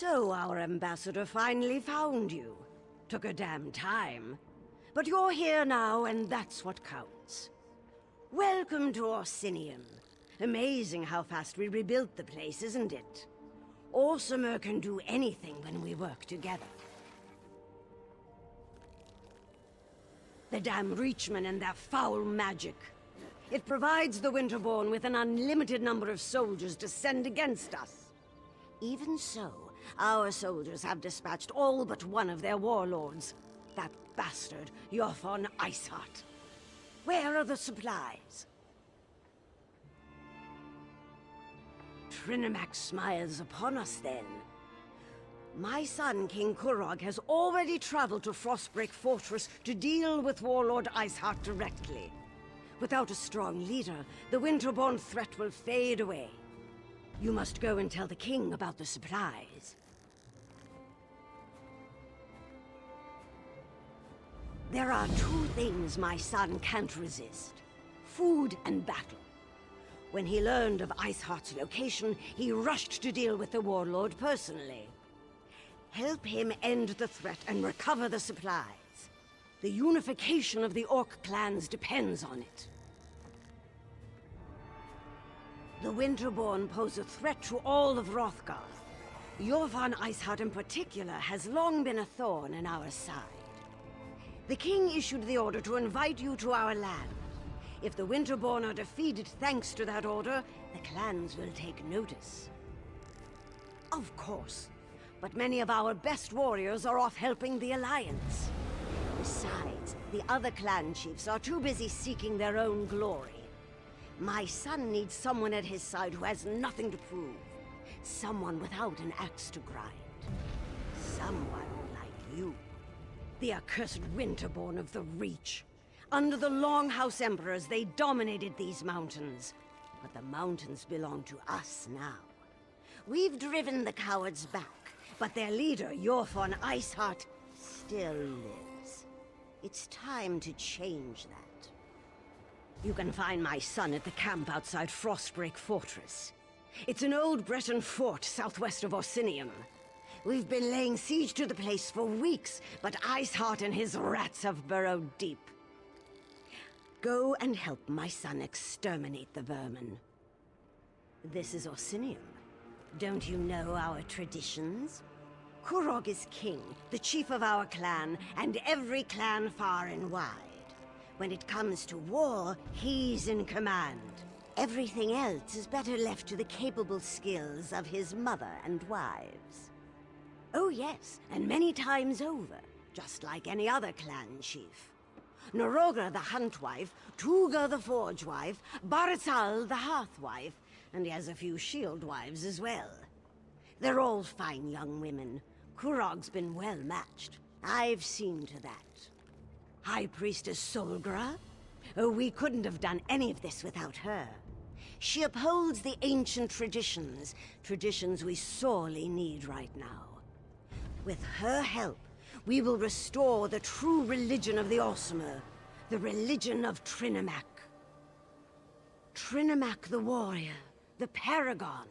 So our ambassador finally found you. Took a damn time. But you're here now, and that's what counts. Welcome to Orsinium. Amazing how fast we rebuilt the place, isn't it? Orsimer can do anything when we work together. The damn Reachmen and their foul magic. It provides the Winterborn with an unlimited number of soldiers to send against us. Even so, our soldiers have dispatched all but one of their warlords. That bastard, Jothon Iceheart. Where are the supplies? Trinimac smiles upon us then. My son, King Kurog, has already traveled to Frostbreak Fortress to deal with Warlord Iceheart directly. Without a strong leader, the Winterborn threat will fade away. You must go and tell the king about the supplies. There are two things my son can't resist: food and battle. When he learned of Iceheart's location, he rushed to deal with the warlord personally. Help him end the threat and recover the supplies. The unification of the Orc clans depends on it. The Winterborn pose a threat to all of Hrothgar. Jothon Iceheart in particular has long been a thorn in our side. The king issued the order to invite you to our land. If the Winterborn are defeated thanks to that order, the clans will take notice. Of course, but many of our best warriors are off helping the Alliance. Besides, the other clan chiefs are too busy seeking their own glory. My son needs someone at his side who has nothing to prove. Someone without an axe to grind. Someone like you. The accursed Winterborn of the Reach. Under the Longhouse Emperors, they dominated these mountains. But the mountains belong to us now. We've driven the cowards back, but their leader, Jothon Iceheart, still lives. It's time to change that. You can find my son at the camp outside Frostbreak Fortress. It's an old Breton fort southwest of Orsinium. We've been laying siege to the place for weeks, but Iceheart and his rats have burrowed deep. Go and help my son exterminate the vermin. This is Orsinium. Don't you know our traditions? Kurog is king, the chief of our clan, and every clan far and wide. When it comes to war, he's in command. Everything else is better left to the capable skills of his mother and wives. Oh yes, and many times over, just like any other clan chief. Noroga the Huntwife, Tuga the Forgewife, Baratal the Hearthwife, and he has a few shield wives as well. They're all fine young women. Kurog's been well matched. I've seen to that. High Priestess Solgra? Oh, we couldn't have done any of this without her. She upholds the ancient traditions, traditions we sorely need right now. With her help, we will restore the true religion of the Orsimer, the religion of Trinimac. Trinimac the warrior, the paragon.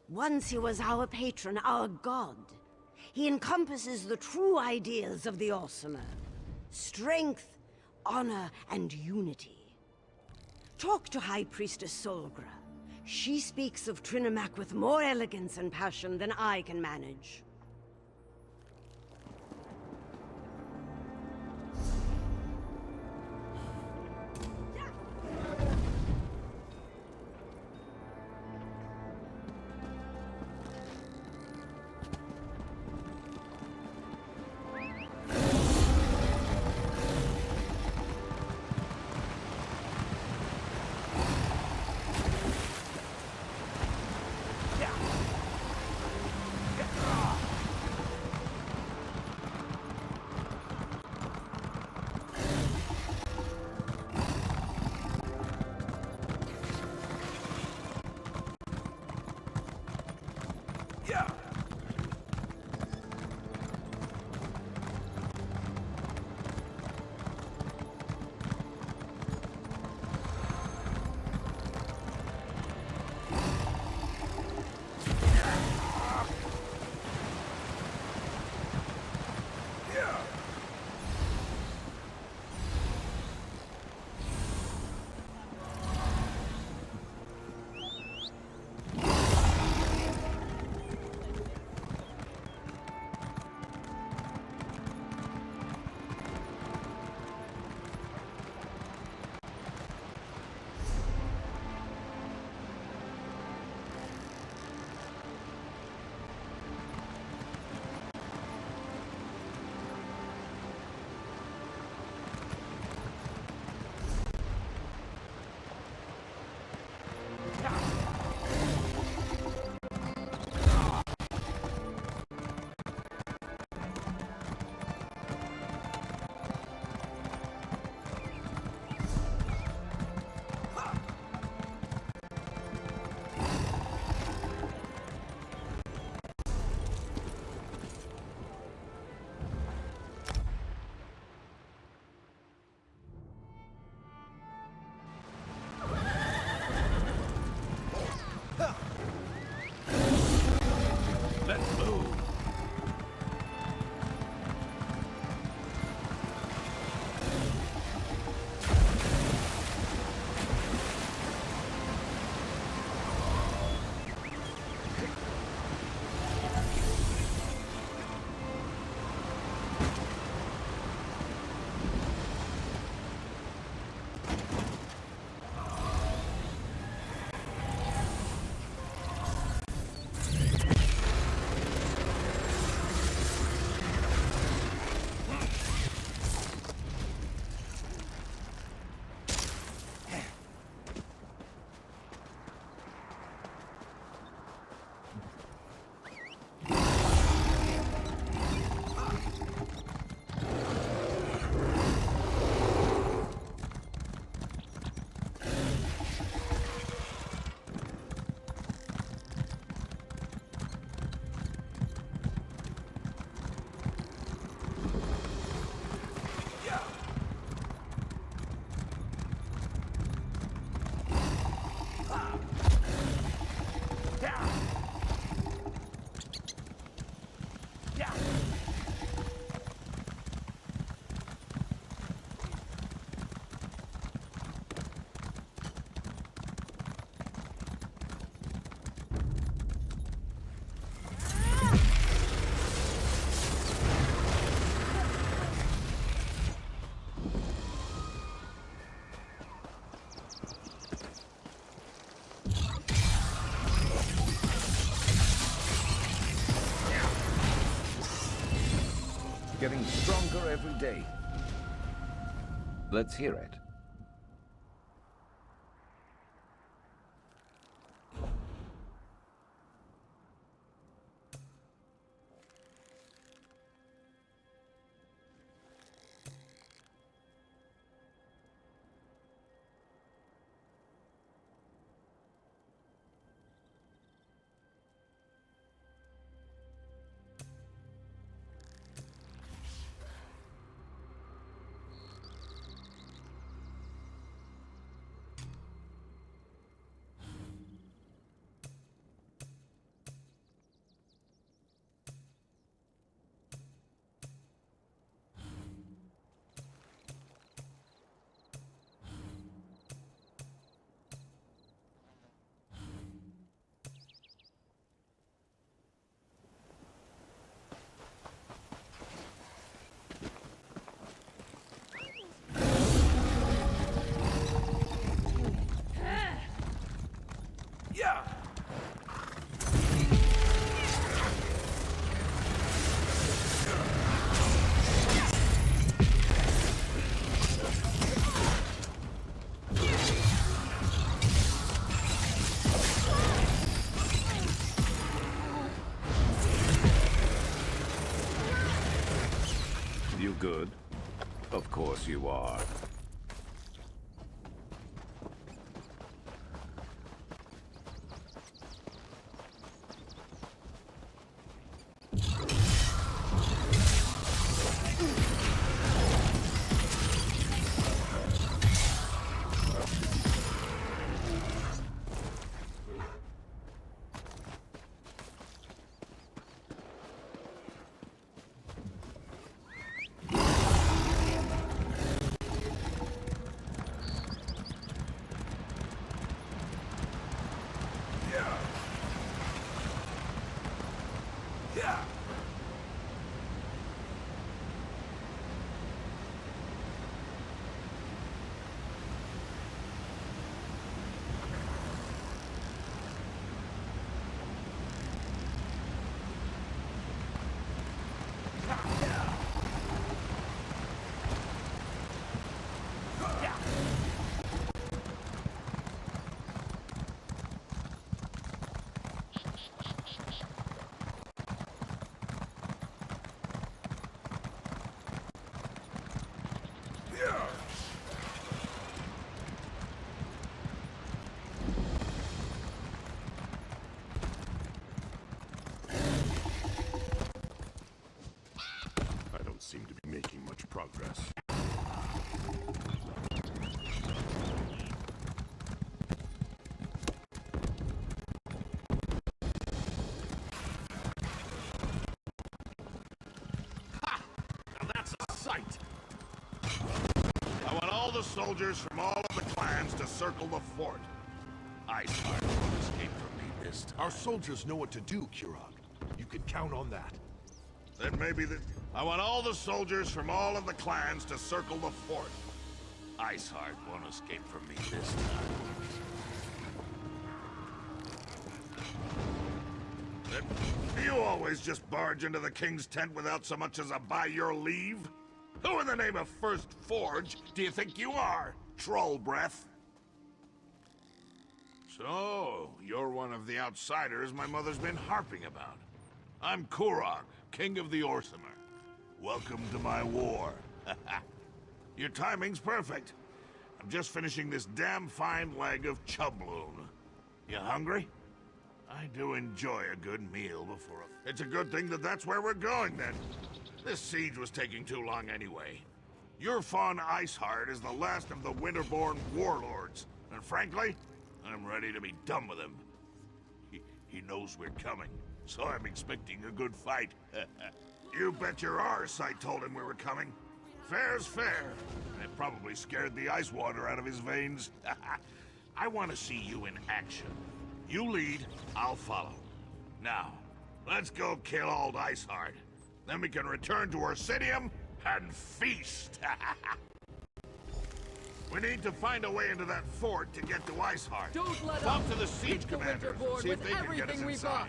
Once he was our patron, our god. He encompasses the true ideals of the Orsimer. Strength, honor, and unity. Talk to High Priestess Solgra. She speaks of Trinimac with more elegance and passion than I can manage. Getting stronger every day. Let's hear it. You good? Of course you are. Seem to be making much progress. Ha! Now that's a sight! I want all the soldiers from all of the clans to circle the fort. Iceheart won't escape from me this time. Our soldiers know what to do, Kurog. You can count on that. Then maybe I want all the soldiers from all of the clans to circle the fort. Iceheart won't escape from me this time. Do you always just barge into the king's tent without so much as a by your leave? Who in the name of First Forge do you think you are, troll breath? So, you're one of the outsiders my mother's been harping about. I'm Kurog, king of the Orsimer. Welcome to my war. Your timing's perfect. I'm just finishing this damn fine leg of chubloon. You hungry? I do enjoy a good meal before a... It's a good thing that that's where we're going, then. This siege was taking too long anyway. Your Fawn Iceheart is the last of the Winterborn warlords. And frankly, I'm ready to be done with him. He knows we're coming, so I'm expecting a good fight. You bet your arse I told him we were coming. Fair's fair. It probably scared the ice water out of his veins. I want to see you in action. You lead, I'll follow. Now, let's go kill old Iceheart. Then we can return to Orsinium and feast. We need to find a way into that fort to get to Iceheart. Don't let Talk up. to the siege commanders and see if they can get us inside.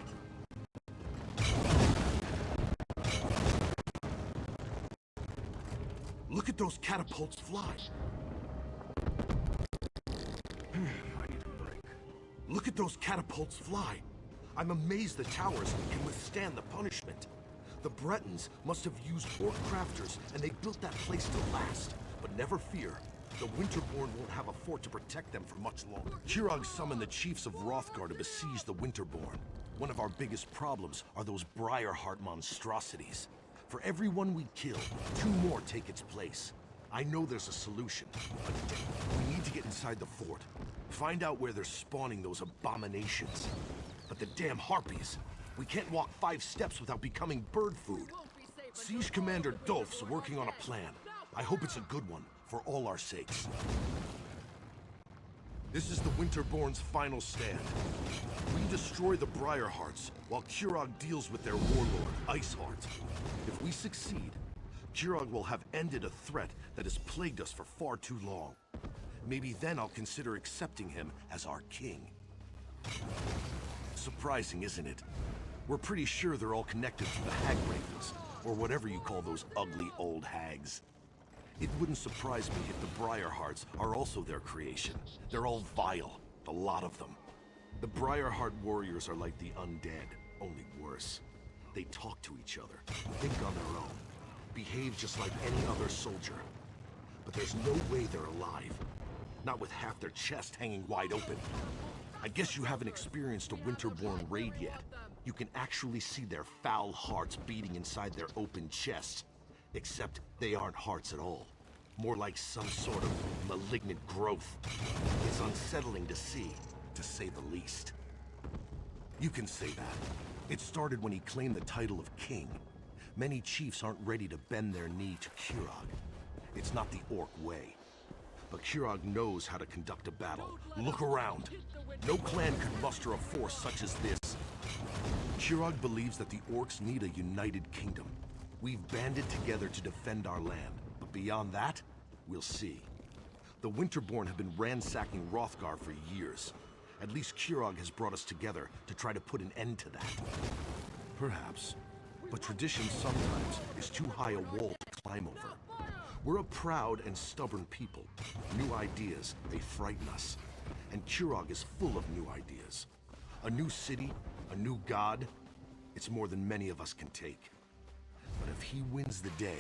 at those catapults fly. I need a break. Look at those catapults fly. I'm amazed the towers can withstand the punishment. The Bretons must have used orc crafters, and they built that place to last. But never fear, the Winterborn won't have a fort to protect them for much longer. Kirog summoned the chiefs of Hrothgar to besiege the Winterborn. One of our biggest problems are those Briarheart monstrosities. For every one we kill, 2 more take its place. I know there's a solution, but we need to get inside the fort. Find out where they're spawning those abominations. But the damn harpies! We can't walk 5 steps without becoming bird food. Siege Commander Dolph's working on a plan. I hope it's a good one, for all our sakes. This is the Winterborn's final stand. We destroy the Briarhearts, while Kirog deals with their warlord, Iceheart. If we succeed, Kirog will have ended a threat that has plagued us for far too long. Maybe then I'll consider accepting him as our king. Surprising, isn't it? We're pretty sure they're all connected to the Hag Ravens, or whatever you call those ugly old hags. It wouldn't surprise me if the Briarhearts are also their creation. They're all vile, a lot of them. The Briarheart warriors are like the undead, only worse. They talk to each other, think on their own, behave just like any other soldier. But there's no way they're alive. Not with half their chest hanging wide open. I guess you haven't experienced a Winterborn raid yet. You can actually see their foul hearts beating inside their open chests. Except they aren't hearts at all. More like some sort of malignant growth. It's unsettling to see, to say the least. You can say that. It started when he claimed the title of king. Many chiefs aren't ready to bend their knee to Kirog. It's not the orc way. But Kirog knows how to conduct a battle. Look around. No clan could muster a force such as this. Kirog believes that the orcs need a united kingdom. We've banded together to defend our land, but beyond that, we'll see. The Winterborn have been ransacking Hrothgar for years. At least Kirog has brought us together to try to put an end to that. Perhaps. But tradition sometimes is too high a wall to climb over. We're a proud and stubborn people. New ideas, they frighten us. And Kirog is full of new ideas. A new city, a new god, it's more than many of us can take. But if he wins the day...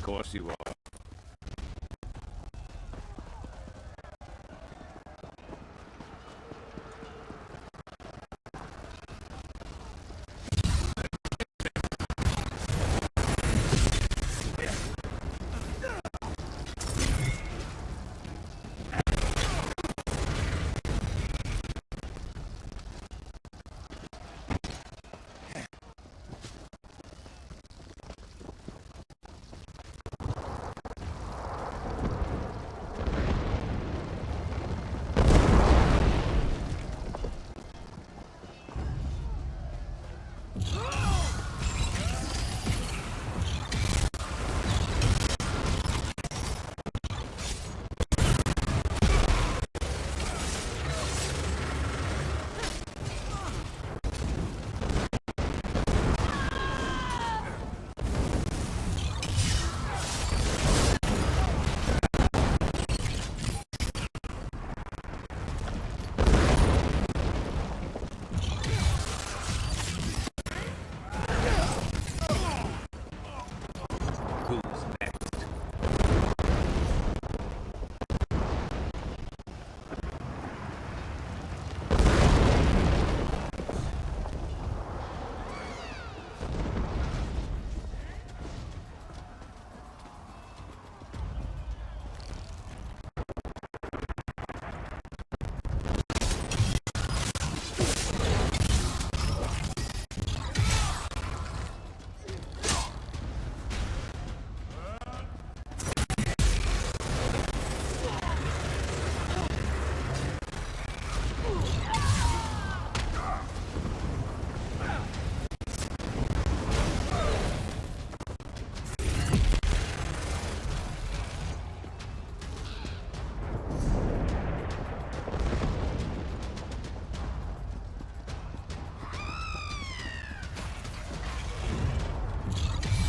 Of course you are. Who's next?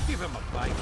Give him a bite.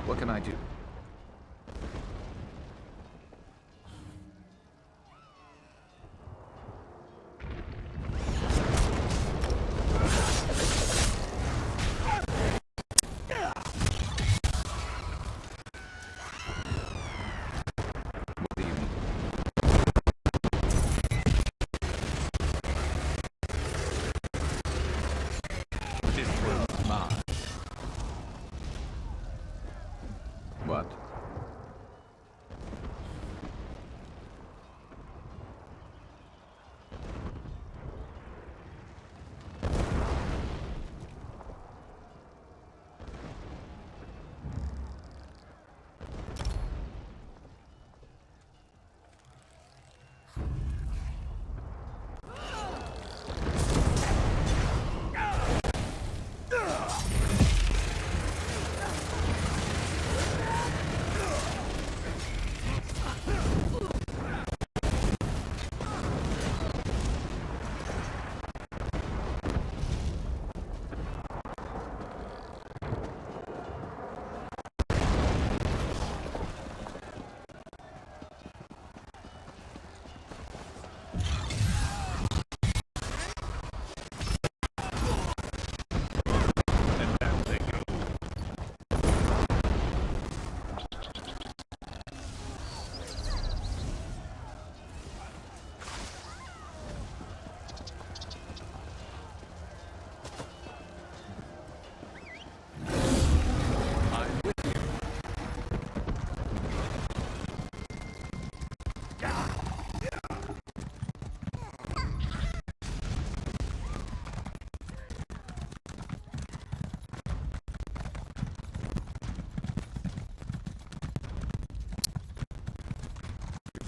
What can I do? What do you mean? This room's mine. What?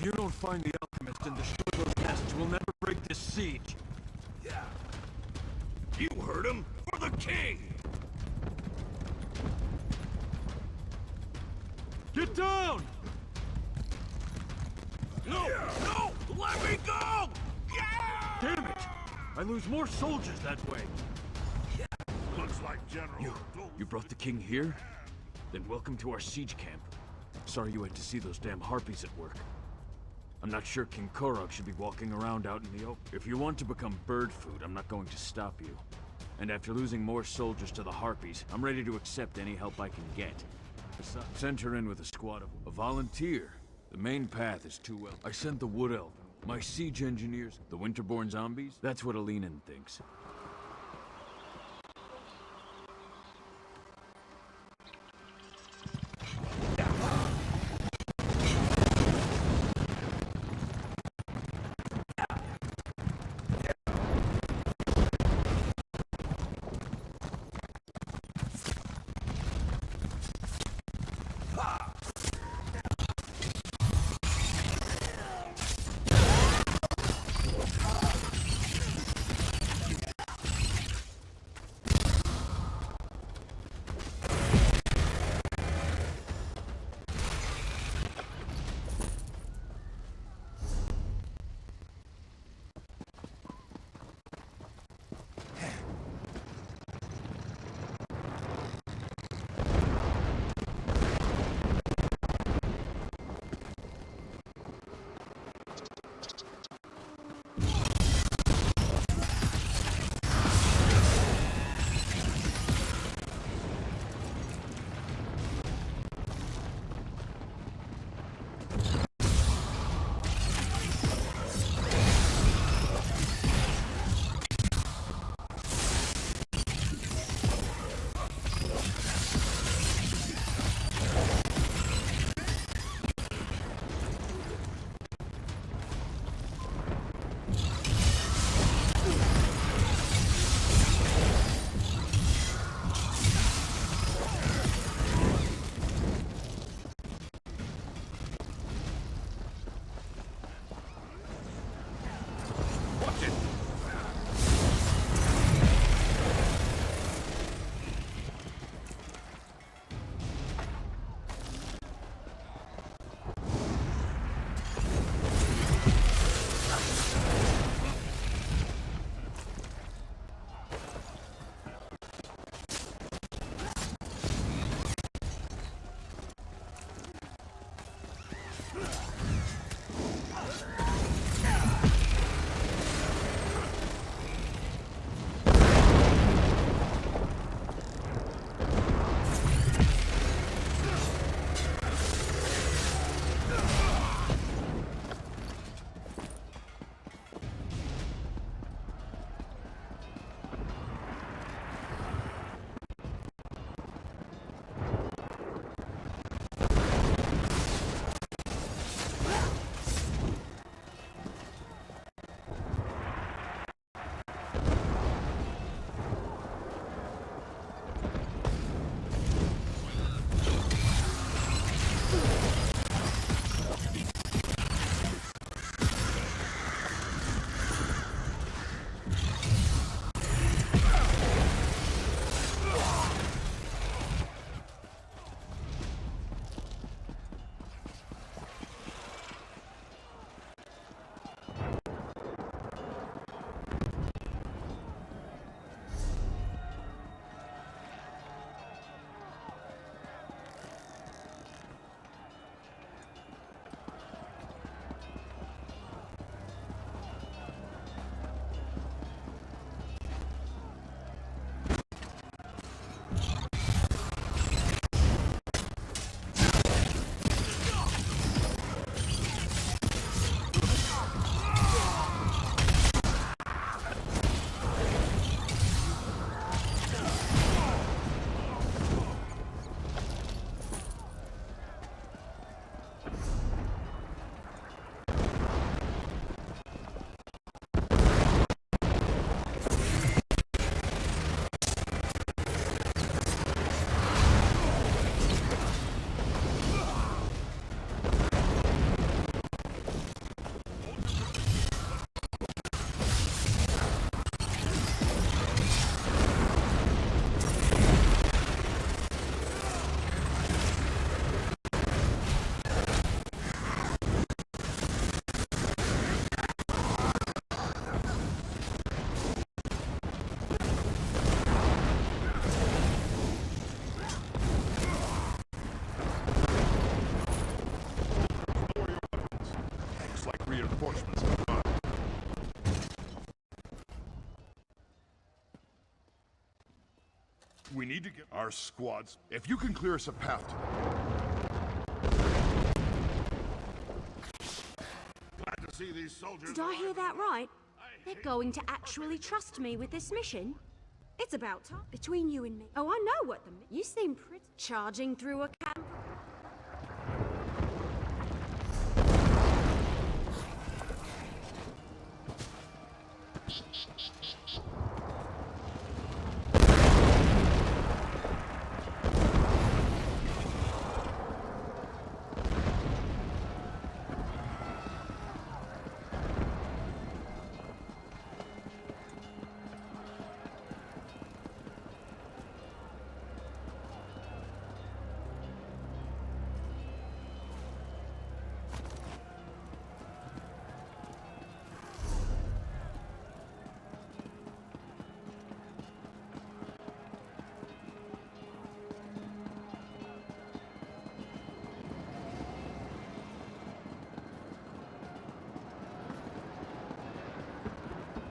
If you don't find the alchemist and destroy those nests, we'll never break this siege. Yeah. You heard him. For the king! Get down! No! No! Let me go! Yeah! Damn it! I lose more soldiers that way. Looks like General... You brought the king here? Then welcome to our siege camp. Sorry you had to see those damn harpies at work. I'm not sure King Korok should be walking around out in the open. If you want to become bird food, I'm not going to stop you. And after losing more soldiers to the harpies, I'm ready to accept any help I can get. Besides, send her in with a squad of a volunteer. The main path is too well. I sent the Wood Elf, my siege engineers, the Winterborn zombies. That's what Alinen thinks. reinforcements come on. We need to get our squads. If you can clear us a path to them. Glad to see these soldiers. Did I hear that right? They're going to actually trust me with this mission? It's about time. Between you and me. Oh, I know what the... You seem pretty... Charging through a camp...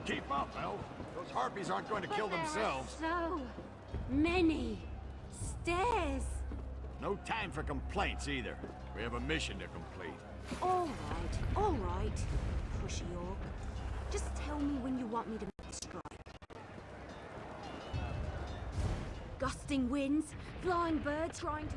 Keep up, Elf. Those harpies aren't going to kill themselves. So many stairs. No time for complaints either. We have a mission to complete. All right. Pushy orc. Just tell me when you want me to make the strike. Gusting winds, flying birds trying to...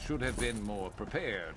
Should have been more prepared.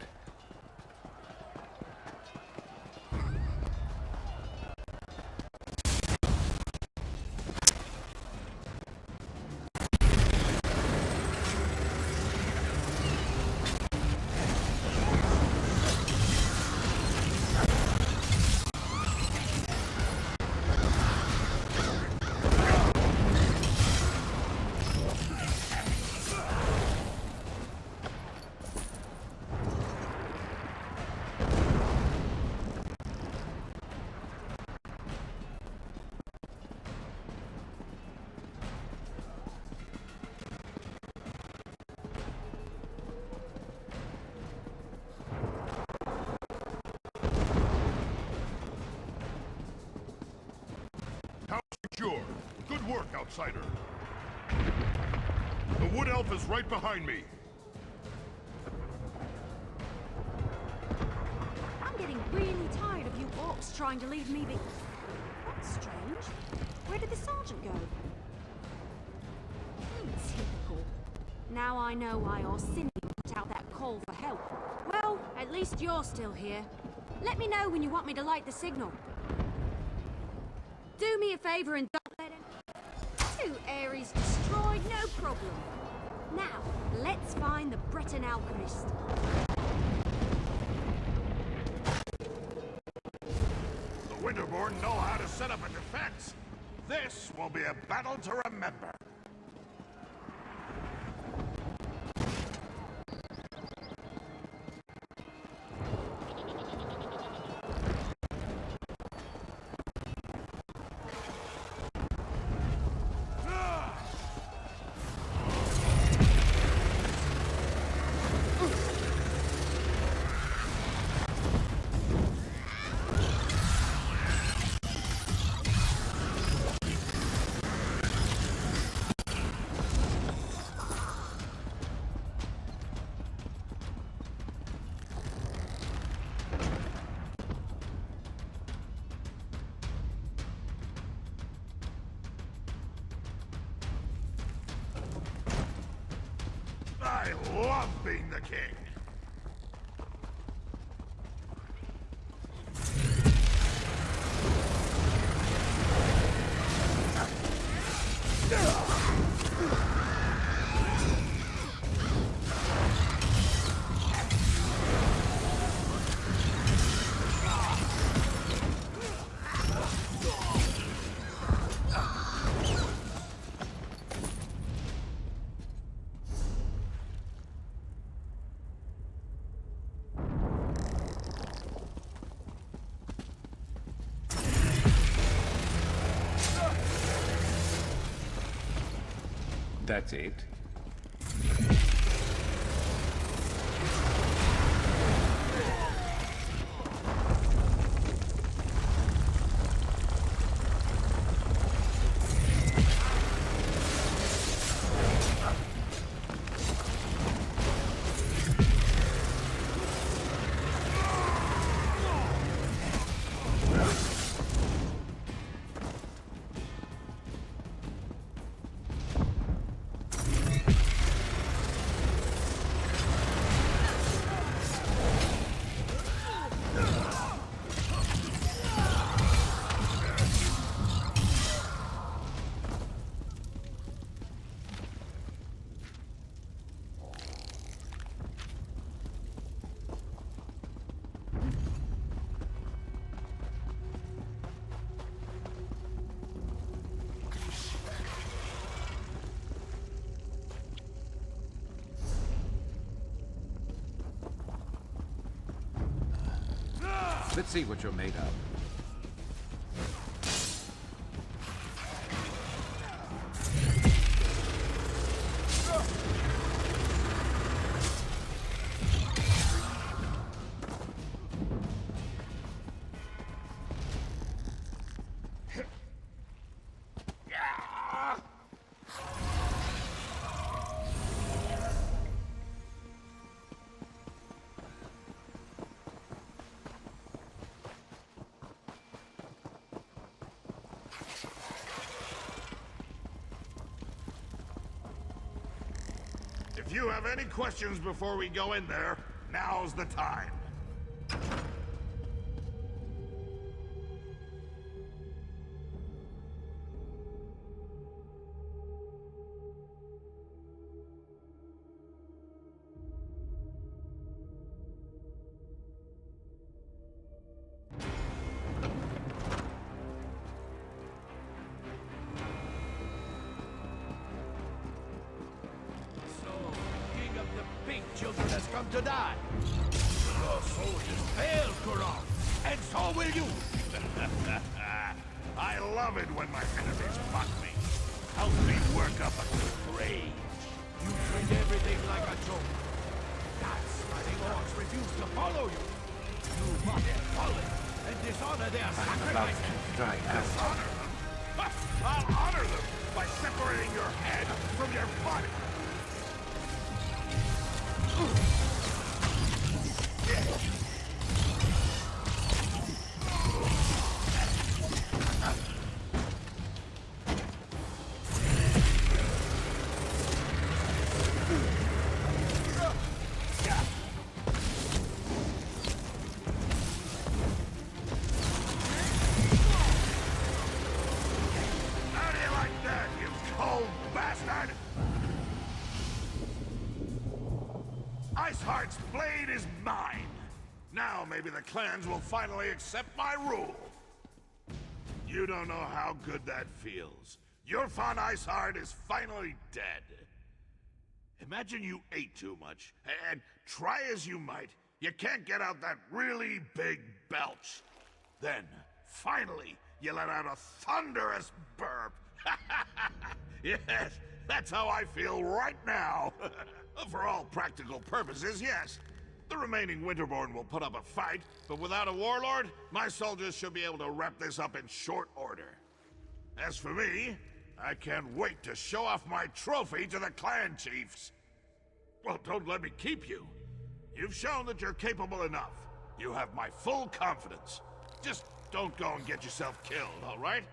Sure. Good work, outsider. The wood elf is right behind me. I'm getting really tired of you orcs trying to leave me be... That's strange. Where did the sergeant go? Typical. Now I know why Orsinium put out that call for help. Well, at least you're still here. Let me know when you want me to light the signal. Do me a favor and don't let him... 2 Ares destroyed, no problem. Now, let's find the Breton alchemist. The Winterborn know how to set up a defense. This will be a battle to remember. I love being the king. That's it. Let's see what you're made of. If you have any questions before we go in there, now's the time. Children has come to die. Your soldiers failed, Kurok, and so will you. I love it when my enemies mock me. Helps me work up a good rage. You treat everything like a joke. That's why the orcs refuse to follow you. You mock their fallen and dishonor their sacrifice. Dishonor them? I'll honor them by separating your head from your body. How do you like that, you cold bastard? Iceheart's blade is mine. Now maybe the clans will finally accept my rule. You don't know how good that feels. Your Von Iceheart is finally dead. Imagine you ate too much, and try as you might, you can't get out that really big belch. Then, finally, you let out a thunderous burp. Yes, that's how I feel right now. For all practical purposes, yes. The remaining Winterborn will put up a fight, but without a warlord, my soldiers should be able to wrap this up in short order. As for me, I can't wait to show off my trophy to the clan chiefs. Well, don't let me keep you. You've shown that you're capable enough. You have my full confidence. Just don't go and get yourself killed, all right?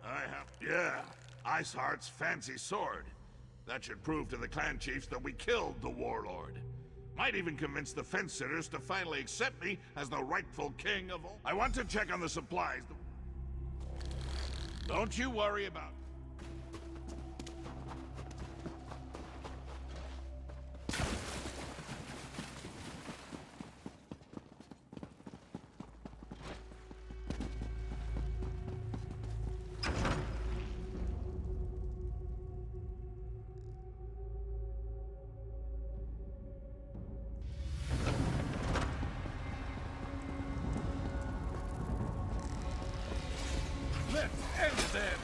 I have, yeah, Iceheart's fancy sword. That should prove to the clan chiefs that we killed the warlord. Might even convince the fence-sitters to finally accept me as the rightful king of all. I want to check on the supplies. Don't you worry about it. Let's end them!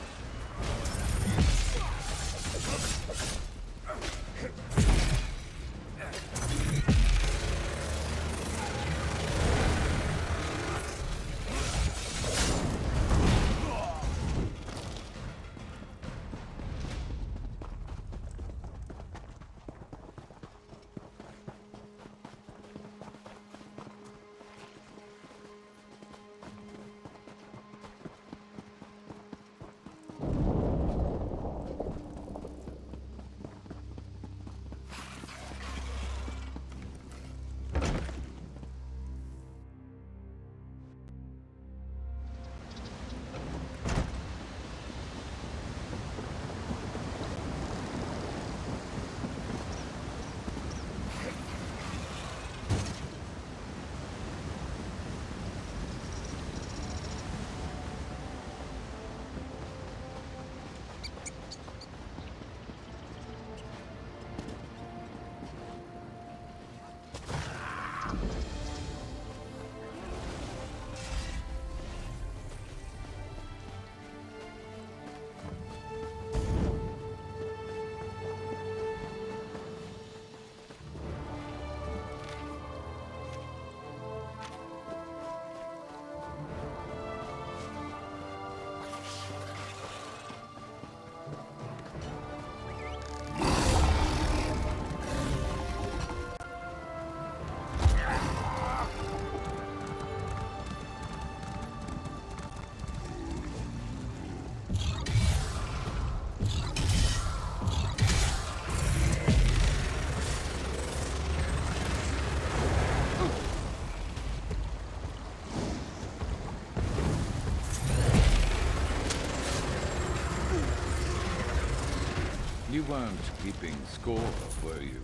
You weren't keeping score, were you?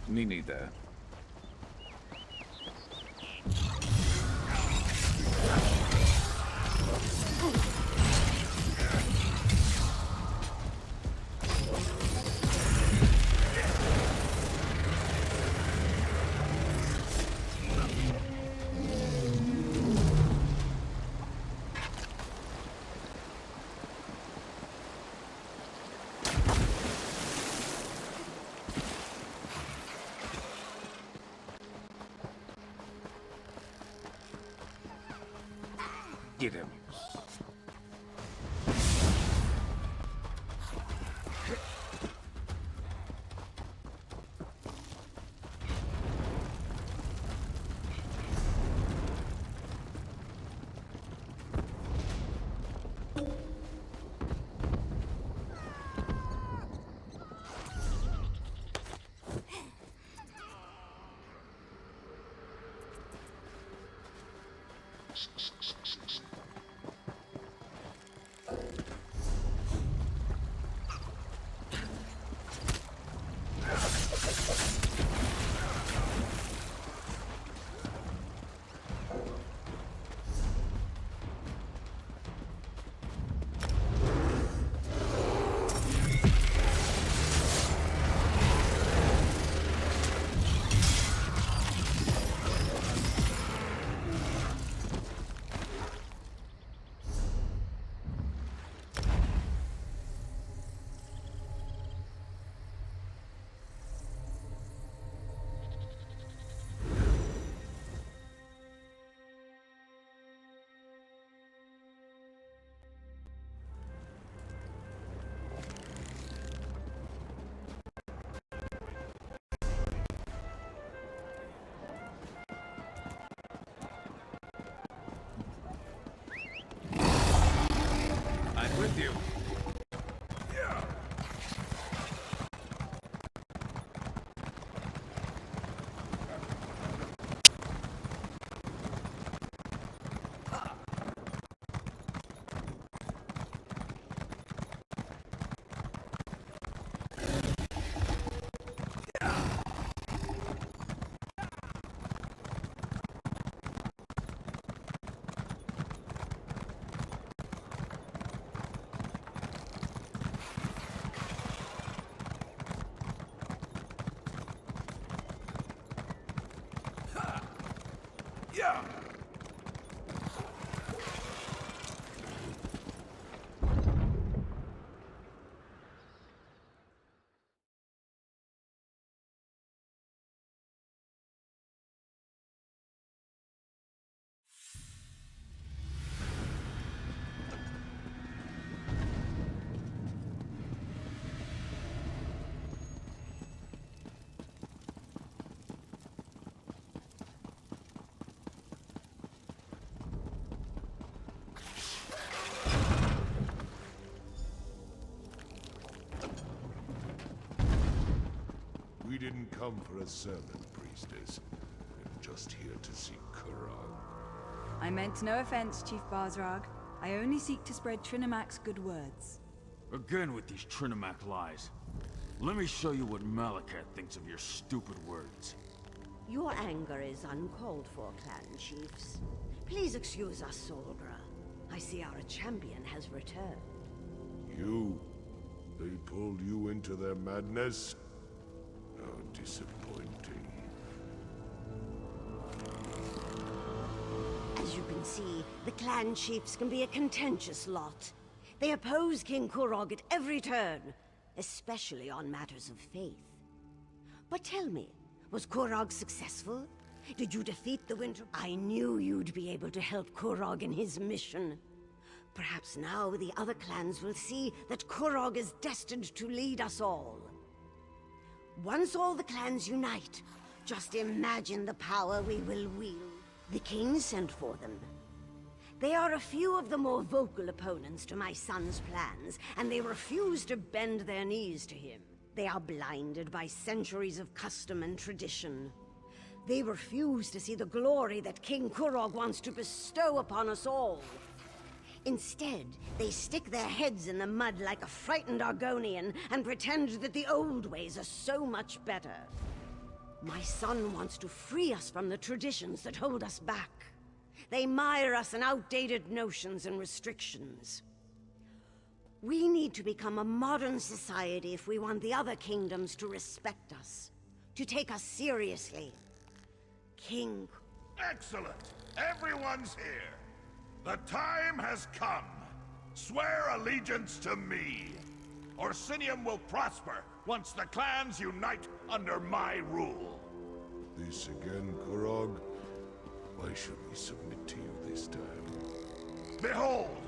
Me neither. Get him. I'm with you. come for a sermon, priestess. I'm just here to see Kurog. I meant no offense, Chief Barzrag. I only seek to spread Trinamac's good words. Again with these Trinomac lies. Let me show you what Malacath thinks of your stupid words. Your anger is uncalled for, clan chiefs. Please excuse us, Solgra. I see our champion has returned. You? They pulled you into their madness? How disappointing. As you can see, the clan chiefs can be a contentious lot. They oppose King Kurog at every turn, especially on matters of faith. But tell me, was Kurog successful? Did you defeat the Winter? I knew you'd be able to help Kurog in his mission. Perhaps now the other clans will see that Kurog is destined to lead us all. Once all the clans unite, just imagine the power we will wield. The king sent for them. They are a few of the more vocal opponents to my son's plans, and they refuse to bend their knees to him. They are blinded by centuries of custom and tradition. They refuse to see the glory that King Kurog wants to bestow upon us all. Instead, they stick their heads in the mud like a frightened Argonian and pretend that the old ways are so much better. My son wants to free us from the traditions that hold us back. They mire us in outdated notions and restrictions. We need to become a modern society if we want the other kingdoms to respect us, to take us seriously. King... Excellent! Everyone's here. The time has come. Swear allegiance to me. Orsinium will prosper once the clans unite under my rule. This again, Kurog? Why should we submit to you this time? Behold!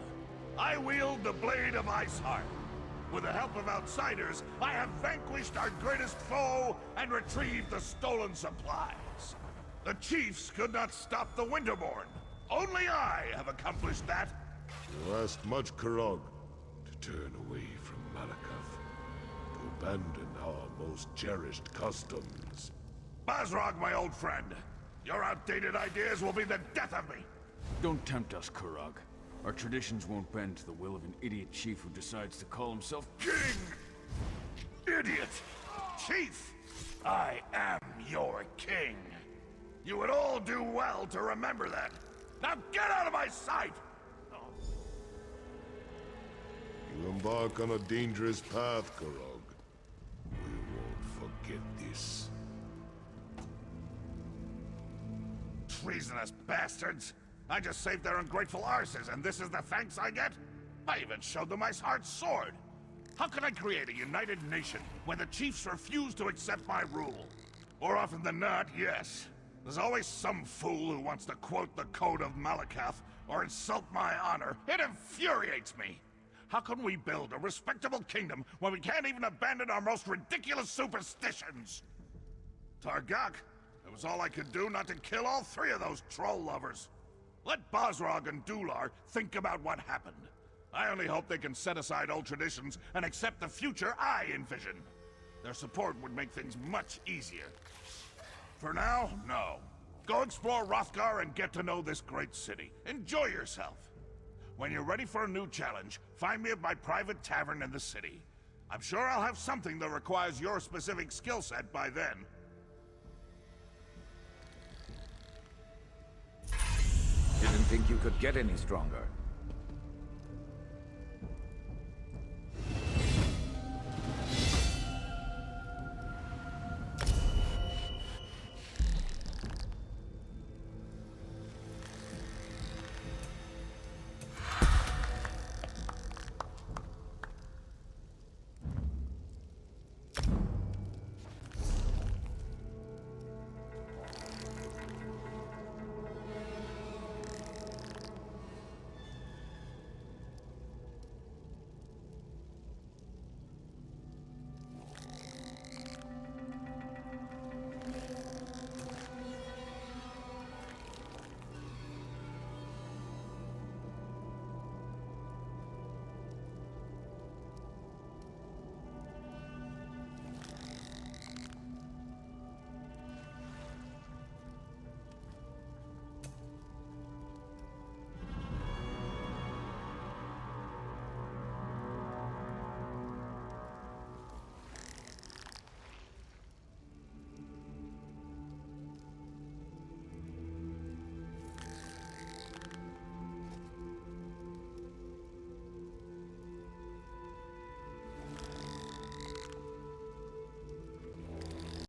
I wield the Blade of Iceheart. With the help of outsiders, I have vanquished our greatest foe and retrieved the stolen supplies. The chiefs could not stop the Winterborn. Only I have accomplished that. You asked much, Kurog, to turn away from Malakath, to abandon our most cherished customs. Bazrog, my old friend, your outdated ideas will be the death of me. Don't tempt us, Kurog. Our traditions won't bend to the will of an idiot chief who decides to call himself King! Idiot! Chief! I am your king. You would all do well to remember that. Now get out of my sight! You embark on a dangerous path, Kurog. We won't forget this. Treasonous bastards! I just saved their ungrateful arses, and this is the thanks I get? I even showed them Iceheart's sword. How can I create a united nation when the chiefs refuse to accept my rule? More often than not, yes. There's always some fool who wants to quote the Code of Malakath or insult my honor. It infuriates me. How can we build a respectable kingdom when we can't even abandon our most ridiculous superstitions? Targak, it was all I could do not to kill all three of those troll lovers. Let Bazrog and Dular think about what happened. I only hope they can set aside old traditions and accept the future I envision. Their support would make things much easier. For now, no. Go explore Hrothgar and get to know this great city. Enjoy yourself. When you're ready for a new challenge, find me at my private tavern in the city. I'm sure I'll have something that requires your specific skill set by then. Didn't think you could get any stronger.